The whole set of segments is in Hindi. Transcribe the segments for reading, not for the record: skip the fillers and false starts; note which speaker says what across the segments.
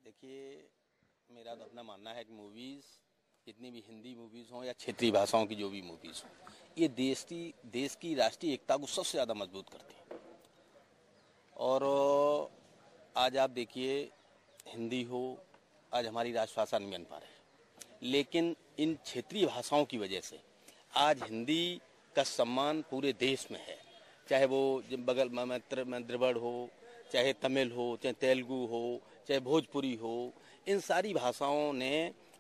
Speaker 1: देखिए, मेरा तो अपना मानना है कि मूवीज़ जितनी भी हिंदी मूवीज़ हों या क्षेत्रीय भाषाओं की जो भी मूवीज़ हों, ये देश की राष्ट्रीय एकता को सबसे ज़्यादा मजबूत करती हैं। और आज आप देखिए, हिंदी हो, आज हमारी राष्ट्रभाषा नहीं बन पा रही, लेकिन इन क्षेत्रीय भाषाओं की वजह से आज हिंदी का सम्मान पूरे देश में है। चाहे वो बगल में द्रविड़ हो, चाहे तमिल हो, चाहे तेलुगु हो, चाहे भोजपुरी हो, इन सारी भाषाओं ने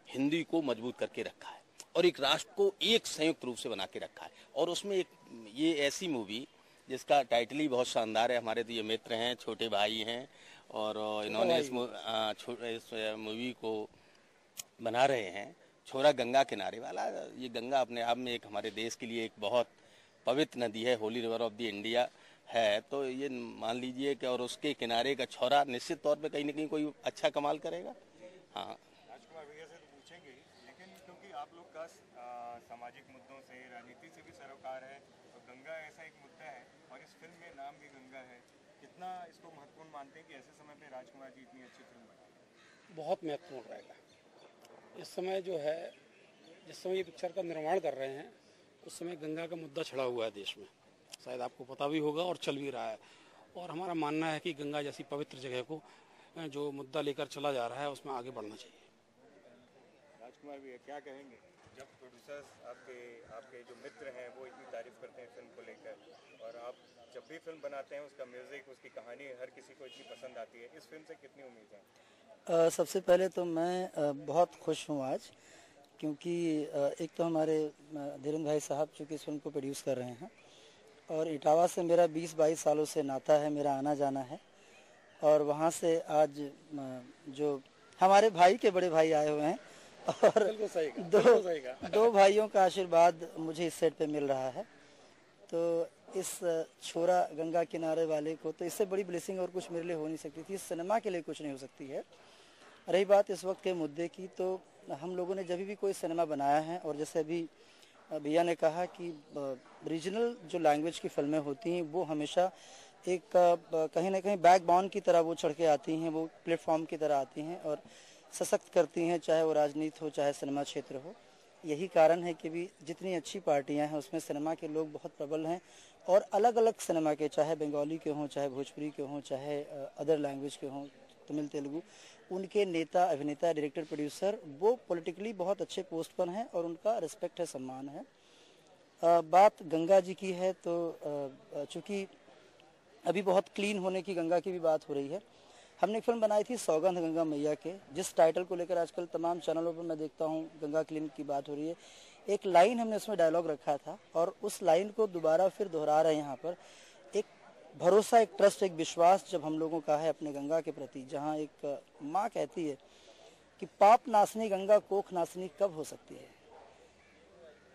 Speaker 1: हिंदी को मजबूत करके रखा है और एक राष्ट्र को एक संयुक्त रूप से बना के रखा है। और उसमें एक ये ऐसी मूवी जिसका टाइटल ही बहुत शानदार है। हमारे तो ये मित्र हैं, छोटे भाई हैं, और इन्होंने इस मूवी को बना रहे हैं। छोरा गंगा किनारे वाला, ये गंगा अपने आप में एक हमारे देश के लिए एक बहुत पवित्र नदी है, Holi river of the India है। तो ये मान लीजिए कि और उसके किनारे का छोरा निश्चित तौर पे कहीं ना कहीं कोई अच्छा कमाल करेगा। हाँ,
Speaker 2: राजकुमार भैया से तो पूछेंगे ही, लेकिन क्योंकि आप लोग का सामाजिक मुद्दों से, राजनीति से भी सरोकार है, तो गंगा ऐसा एक मुद्दा है और इस फिल्म में नाम भी गंगा है। कितना इसको महत्वपूर्ण मानते हैं कि ऐसे समय पे राजकुमार जी इतनी अच्छी फिल्म बना रहे हैं?
Speaker 3: बहुत महत्वपूर्ण रहेगा। इस समय जो है, जिस समय ये पिक्चर का निर्माण कर रहे हैं, उस समय गंगा का मुद्दा छड़ा हुआ है देश में, शायद आपको पता भी होगा और चल भी रहा है। और हमारा मानना है कि गंगा जैसी पवित्र जगह को जो मुद्दा लेकर चला जा रहा है, उसमें आगे बढ़ना चाहिए।
Speaker 2: राजकुमार भैया क्या कहेंगे, जब प्रोड्यूसर्स आपके आपके जो मित्र हैं वो इतनी तारीफ करते हैं फिल्म को लेकर, और आप जब भी फिल्म बनाते हैं उसका म्यूजिक, उसकी कहानी हर किसी को इतनी पसंद आती है, इस फिल्म से कितनी उम्मीद है?
Speaker 4: सबसे पहले तो मैं बहुत खुश हूँ आज, क्योंकि एक तो हमारे धीरेन्द्र भाई साहब चूँकि इस फिल्म को प्रोड्यूस कर रहे हैं, और इटावा से मेरा 20-22 सालों से नाता है, मेरा आना जाना है। और वहाँ से आज जो हमारे भाई के बड़े भाई आए हुए हैं, और दो भाइयों का आशीर्वाद मुझे इस सेट पे मिल रहा है। तो इस छोरा गंगा किनारे वाले को तो इससे बड़ी ब्लेसिंग और कुछ मेरे लिए हो नहीं सकती थी, इस सिनेमा के लिए कुछ नहीं हो सकती है। रही बात इस वक्त के मुद्दे की, तो हम लोगों ने जब भी कोई सिनेमा बनाया है, और जैसे अभी भैया ने कहा कि रीजनल जो लैंग्वेज की फिल्में होती हैं वो हमेशा एक कहीं ना कहीं बैकबोन की तरह वो चढ़ के आती हैं, वो प्लेटफॉर्म की तरह आती हैं और सशक्त करती हैं, चाहे वो राजनीति हो, चाहे सिनेमा क्षेत्र हो। यही कारण है कि भी जितनी अच्छी पार्टियां हैं उसमें सिनेमा के लोग बहुत प्रबल हैं, और अलग अलग सिनेमा के, चाहे बंगाली के हों, चाहे भोजपुरी के हों, चाहे अदर लैंग्वेज के हों, तमिल तेलुगु, उनके नेता, अभिनेता, डायरेक्टर, प्रोड्यूसर वो पॉलिटिकली बहुत अच्छे पोस्ट पर हैं और उनका रिस्पेक्ट है, सम्मान है। बात गंगा जी की है, तो चूँकि अभी बहुत क्लीन होने की गंगा की भी बात हो रही है, हमने एक फिल्म बनाई थी सौगंध गंगा मैया के, जिस टाइटल को लेकर आजकल तमाम चैनलों पर मैं देखता हूँ गंगा क्लीन की बात हो रही है। एक लाइन हमने उसमें डायलॉग रखा था, और उस लाइन को दोबारा फिर दोहरा रहे हैं यहाँ पर। एक भरोसा, एक ट्रस्ट, एक विश्वास जब हम लोगों का है अपने गंगा के प्रति, जहाँ एक माँ कहती है कि पाप नाशनी गंगा कोख नाशनी कब हो सकती है।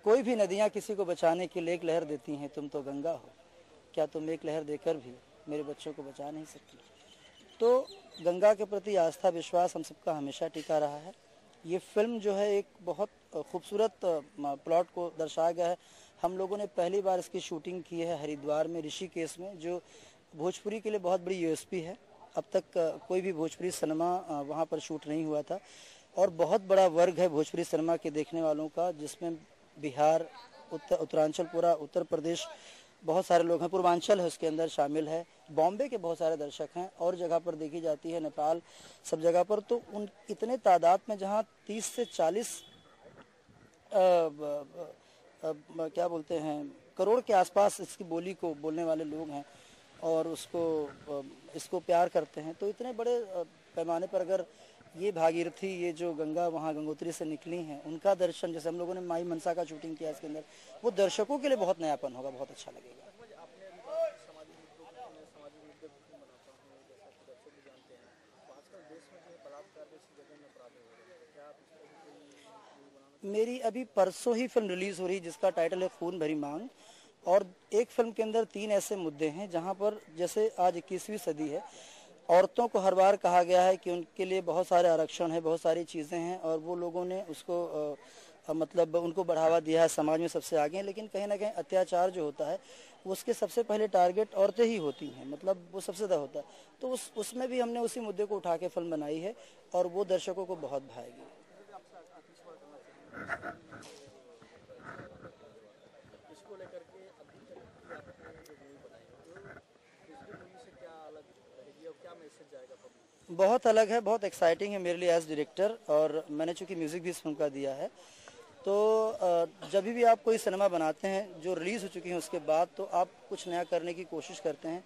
Speaker 4: कोई भी नदियाँ किसी को बचाने के लिए एक लहर देती हैं, तुम तो गंगा हो, क्या तुम एक लहर देकर भी मेरे बच्चों को बचा नहीं सकती। तो गंगा के प्रति आस्था, विश्वास हम सबका हमेशा टिका रहा है। ये फिल्म जो है एक बहुत खूबसूरत प्लॉट को दर्शाया गया है। हम लोगों ने पहली बार इसकी शूटिंग की है हरिद्वार में, ऋषिकेश में, जो भोजपुरी के लिए बहुत बड़ी यूएसपी है। अब तक कोई भी भोजपुरी सिनेमा वहाँ पर शूट नहीं हुआ था, और बहुत बड़ा वर्ग है भोजपुरी सिनेमा के देखने वालों का, जिसमें बिहार, उत्तरांचल, पूरा उत्तर प्रदेश, बहुत सारे लोग हैं, पूर्वांचल है उसके अंदर शामिल है, बॉम्बे के बहुत सारे दर्शक हैं, और जगह पर देखी जाती है, नेपाल, सब जगह पर। तो उन इतने तादाद में जहां 30 से 40 क्या बोलते हैं करोड़ के आसपास इसकी बोली को बोलने वाले लोग हैं और इसको प्यार करते हैं, तो इतने बड़े पैमाने पर अगर ये भागीरथी, ये जो गंगा वहाँ गंगोत्री से निकली हैं, उनका दर्शन, जैसे हम लोगों ने माई मनसा का शूटिंग किया इसके अंदर, वो दर्शकों के लिए बहुत नयापन होगा, बहुत अच्छा लगेगा। मेरी अभी परसों ही फिल्म रिलीज हो रही है जिसका टाइटल है खून भरी मांग, और एक फिल्म के अंदर 3 ऐसे मुद्दे हैं जहां पर, जैसे आज 21वीं सदी है, औरतों को हर बार कहा गया है कि उनके लिए बहुत सारे आरक्षण है, बहुत सारी चीज़ें हैं, और वो लोगों ने उसको मतलब उनको बढ़ावा दिया है, समाज में सबसे आगे हैं, लेकिन कहीं ना कहीं अत्याचार जो होता है उसके सबसे पहले टारगेट औरतें ही होती हैं, मतलब वो सबसे ज़्यादा होता है। तो उसमें भी हमने उसी मुद्दे को उठा के फिल्म बनाई है और वो दर्शकों को बहुत भाएगी।
Speaker 5: इसको लेकर के अभी तक की आपने जो मूवी बनाई है वो दूसरी मूवी से क्या अलग रहेगी और क्या मैसेज जाएगा पब्लिक?
Speaker 4: बहुत अलग है, बहुत एक्साइटिंग है मेरे लिए एज डायरेक्टर, और मैंने चूंकि म्यूज़िक भी इस फिल्म का दिया है। तो जब भी आप कोई सिनेमा बनाते हैं जो रिलीज़ हो चुकी है उसके बाद, तो आप कुछ नया करने की कोशिश करते हैं।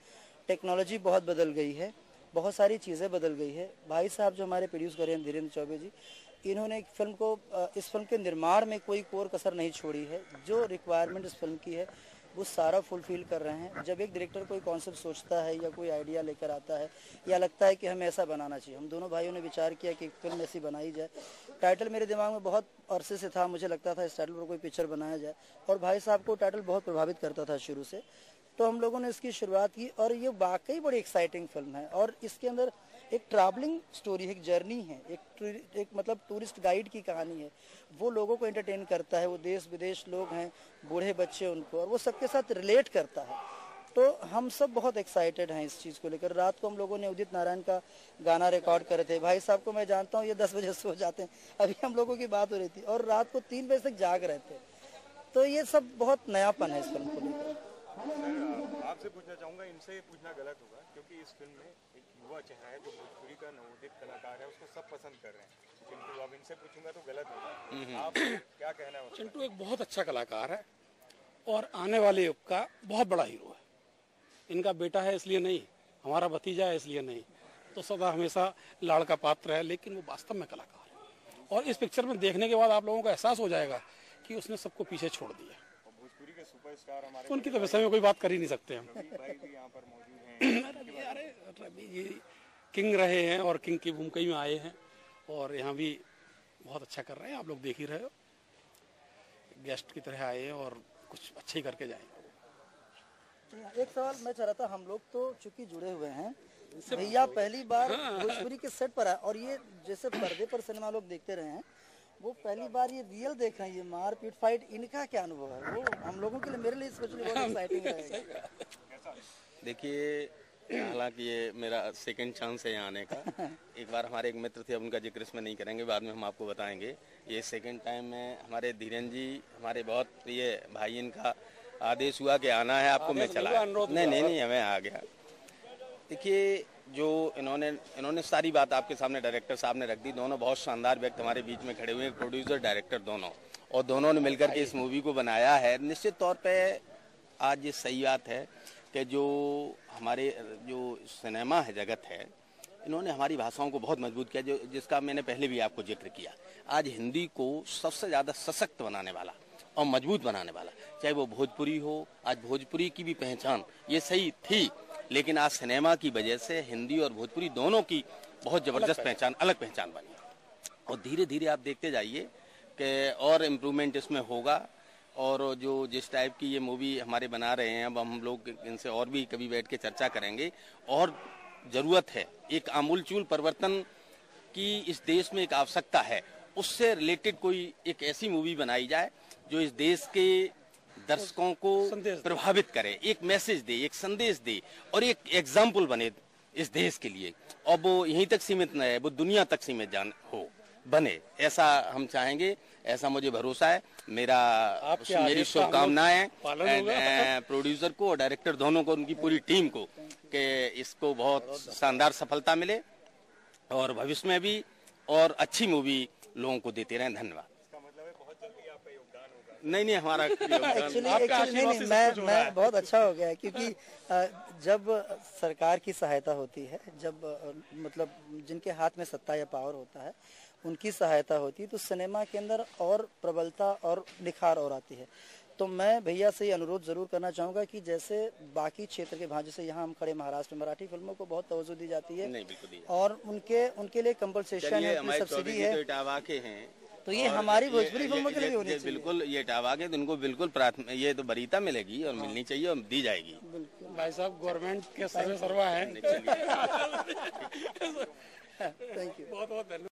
Speaker 4: टेक्नोलॉजी बहुत बदल गई है, बहुत सारी चीज़ें बदल गई है। भाई साहब जो हमारे प्रोड्यूस कर रहे हैं धीरेन्द्र चौबे जी, इन्होंने एक फिल्म को इस फिल्म के निर्माण में कोई कोर कसर नहीं छोड़ी है। जो रिक्वायरमेंट इस फिल्म की है वो सारा फुलफिल कर रहे हैं। जब एक डायरेक्टर कोई कॉन्सेप्ट सोचता है या कोई आइडिया लेकर आता है या लगता है कि हमें ऐसा बनाना चाहिए, हम दोनों भाइयों ने विचार किया कि फिल्म ऐसी बनाई जाए। टाइटल मेरे दिमाग में बहुत अरसे से था, मुझे लगता था इस टाइटल पर कोई पिक्चर बनाया जाए, और भाई साहब को टाइटल बहुत प्रभावित करता था शुरू से। तो हम लोगों ने इसकी शुरुआत की और ये वाकई बड़ी एक्साइटिंग फिल्म है। और इसके अंदर एक ट्रैवलिंग स्टोरी है, एक जर्नी है, एक मतलब टूरिस्ट गाइड की कहानी है। वो लोगों को एंटरटेन करता है, वो देश विदेश लोग हैं, बूढ़े बच्चे उनको, और वो सबके साथ रिलेट करता है। तो हम सब बहुत एक्साइटेड हैं इस चीज़ को लेकर। रात को हम लोगों ने उदित नारायण का गाना रिकॉर्ड करे थे। भाई साहब को मैं जानता हूँ, ये 10 बजे सो जाते हैं, अभी हम लोगों की बात हो रही थी, और रात को 3 बजे तक जाग रहे थे। तो ये सब बहुत नयापन है इस फिल्म को लेकर।
Speaker 2: सर आपसे पूछना चाहूँगा, इनसे पूछना गलत होगा क्योंकि इस फिल्म में एक युवा चेहरा है जो भोजपुरी का नवोदित कलाकार है, उसको सब पसंद कर रहे हैं। चिंटू, अब इनसे पूछूंगा तो गलत होगा, आप क्या कहना है?
Speaker 3: चिंटू एक बहुत अच्छा कलाकार है और आने वाले युग का बहुत बड़ा हीरो है। इनका बेटा है इसलिए नहीं, हमारा भतीजा है इसलिए नहीं, तो सदा हमेशा लाड़ का पात्र है, लेकिन वो वास्तव में कलाकार है। और इस पिक्चर में देखने के बाद आप लोगों को एहसास हो जाएगा कि उसने सबको पीछे छोड़ दिया।
Speaker 2: भोजपुरी के सुपरस्टार हमारे,
Speaker 3: तो उनकी तो विषय में कोई बात कर ही नहीं सकते हम।
Speaker 2: रवि भाई भी यहाँ पर मौजूद हैं।
Speaker 3: अरे रवि जी किंग रहे हैं और किंग की भूमिका में आए हैं, और यहाँ भी बहुत अच्छा कर रहे हैं। आप लोग देख ही रहे हो, गेस्ट की तरह आए हैं और कुछ अच्छे ही करके जाएंगे।
Speaker 4: एक सवाल मैं चाह रहा था, हम लोग तो चूंकि जुड़े हुए हैं, भैया पहली बार भोजपुरी के सेट पर आए, और ये जैसे पर्दे पर सिनेमा लोग देखते रहे हैं, वो पहली बार ये रियल देख रहे हैं, ये मारपीट फाइट, इनका क्या अनुभव है? वो हम लोगों के लिए, मेरे लिए स्पेशली बहुत एक्साइटिंग रहेगा।
Speaker 1: देखिए, हालांकि ये मेरा सेकंड चांस है यहाँ आने का। एक बार हमारे एक मित्र थे, उनका जिक्र इसमें नहीं करेंगे, बाद में हम आपको बताएंगे। ये सेकंड टाइम में हमारे धीरेन्द्र जी, हमारे बहुत प्रिय भाई, इनका आदेश हुआ कि आना है आपको, मैं चला। नहीं हमें आ गया। देखिए, जो इन्होंने सारी बात आपके सामने डायरेक्टर साहब ने रख दी। दोनों बहुत शानदार व्यक्ति हमारे बीच में खड़े हुए हैं, प्रोड्यूसर डायरेक्टर दोनों, और दोनों ने मिलकर के इस मूवी को बनाया है। निश्चित तौर पे आज ये सही बात है कि जो हमारे जो सिनेमा है, जगत है, इन्होंने हमारी भाषाओं को बहुत मजबूत किया, जिसका मैंने पहले भी आपको जिक्र किया। आज हिंदी को सबसे ज़्यादा सशक्त बनाने वाला और मजबूत बनाने वाला, चाहे वो भोजपुरी हो। आज भोजपुरी की भी पहचान ये सही थी, लेकिन आज सिनेमा की वजह से हिंदी और भोजपुरी दोनों की बहुत ज़बरदस्त पहचान, अलग पहचान बनी। और धीरे धीरे आप देखते जाइए कि और इम्प्रूवमेंट इसमें होगा। और जो जिस टाइप की ये मूवी हमारे बना रहे हैं, अब हम लोग इनसे और भी कभी बैठ के चर्चा करेंगे। और ज़रूरत है, एक आमूलचूल परिवर्तन की इस देश में एक आवश्यकता है। उससे रिलेटेड कोई एक ऐसी मूवी बनाई जाए जो इस देश के दर्शकों को प्रभावित करे, एक मैसेज दे, एक संदेश दे, और एक एग्जाम्पल बने इस देश के लिए। और वो यहीं तक सीमित न है, वो दुनिया तक सीमित बने, ऐसा हम चाहेंगे, ऐसा मुझे भरोसा है। मेरी शुभकामनाएं प्रोड्यूसर को और डायरेक्टर दोनों को, उनकी पूरी टीम को, कि इसको बहुत शानदार सफलता मिले और भविष्य में भी और अच्छी मूवी लोगों को देते रहें। धन्यवाद। नहीं, हमारा
Speaker 4: एक्चुअली मैं बहुत अच्छा हो गया, क्योंकि जब सरकार की सहायता होती है, जब मतलब जिनके हाथ में सत्ता या पावर होता है, उनकी सहायता होती है, तो सिनेमा के अंदर और प्रबलता और निखार और आती है। तो मैं भैया से ये अनुरोध जरूर करना चाहूंगा कि जैसे बाकी क्षेत्र के भांति, जैसे यहाँ हम खड़े महाराष्ट्र में, मराठी फिल्मों को बहुत तवज्जो दी जाती है, और उनके लिए कंपनसेशन है, सब्सिडी है, तो ये हमारी भोजपुरी फिल्मों के लिए भी होनी चाहिए।
Speaker 1: बिल्कुल, ये टावा के उनको बिल्कुल ये तो वरीयता मिलेगी और मिलनी चाहिए और दी जाएगी।
Speaker 3: बिल्कुल भाई साहब, गवर्नमेंट के सर्वे सर्वा है।
Speaker 4: थैंक यू,
Speaker 3: बहुत बहुत धन्यवाद।